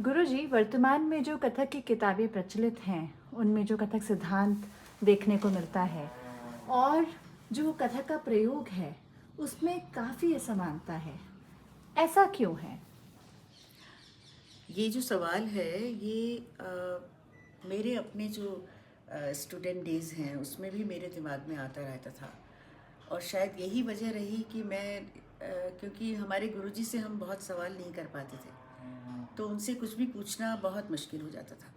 गुरुजी, वर्तमान में जो कथक की किताबें प्रचलित हैं, उनमें जो कथक सिद्धांत देखने को मिलता है और जो कथक का प्रयोग है, उसमें काफ़ी असमानता है। ऐसा क्यों है? ये जो सवाल है ये मेरे अपने जो स्टूडेंट डेज़ हैं उसमें भी मेरे दिमाग में आता रहता था। और शायद यही वजह रही कि मैं क्योंकि हमारे गुरुजी से हम बहुत सवाल नहीं कर पाते थे, तो उनसे कुछ भी पूछना बहुत मुश्किल हो जाता था।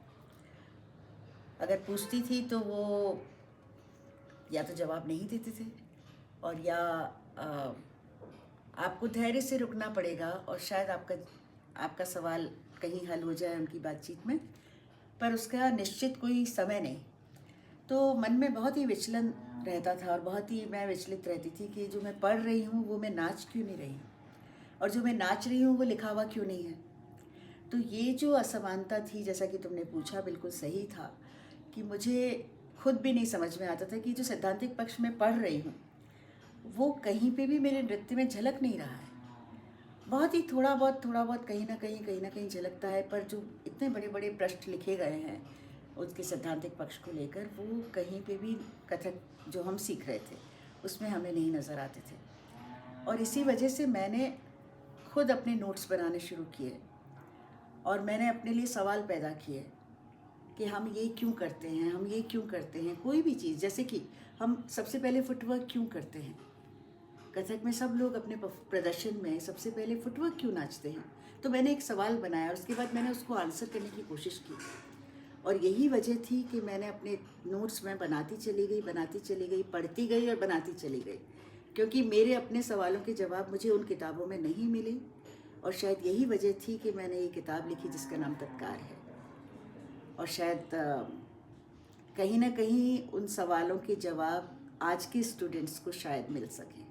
अगर पूछती थी तो वो या तो जवाब नहीं देते थे, और या अ, आपको धैर्य से रुकना पड़ेगा और शायद आपका सवाल कहीं हल हो जाए उनकी बातचीत में, पर उसका निश्चित कोई समय नहीं। तो मन में बहुत ही विचलन रहता था और बहुत ही मैं विचलित रहती थी कि जो मैं पढ़ रही हूँ वो मैं नाच क्यों नहीं रही हूँ, और जो मैं नाच रही हूँ वो लिखा हुआ क्यों नहीं है। तो ये जो असमानता थी, जैसा कि तुमने पूछा, बिल्कुल सही था कि मुझे खुद भी नहीं समझ में आता था कि जो सैद्धांतिक पक्ष में पढ़ रही हूँ वो कहीं पे भी मेरे नृत्य में झलक नहीं रहा है। बहुत ही थोड़ा बहुत कहीं ना कहीं झलकता है, पर जो इतने बड़े बड़े पृष्ठ लिखे गए हैं उसके सैद्धांतिक पक्ष को लेकर, वो कहीं पे भी कथक जो हम सीख रहे थे उसमें हमें नहीं नज़र आते थे। और इसी वजह से मैंने खुद अपने नोट्स बनाने शुरू किए और मैंने अपने लिए सवाल पैदा किए कि हम ये क्यों करते हैं, हम ये क्यों करते हैं। कोई भी चीज़, जैसे कि हम सबसे पहले फुटवर्क क्यों करते हैं, कथक में सब लोग अपने प्रदर्शन में सबसे पहले फुटवर्क क्यों नाचते हैं। तो मैंने एक सवाल बनाया और उसके बाद मैंने उसको आंसर करने की कोशिश की, और यही वजह थी कि मैंने अपने नोट्स में बनाती चली गई, पढ़ती गई और बनाती चली गई, क्योंकि मेरे अपने सवालों के जवाब मुझे उन किताबों में नहीं मिले। और शायद यही वजह थी कि मैंने ये किताब लिखी जिसका नाम तत्कार है। और शायद कहीं ना कहीं उन सवालों के जवाब आज के स्टूडेंट्स को शायद मिल सकें।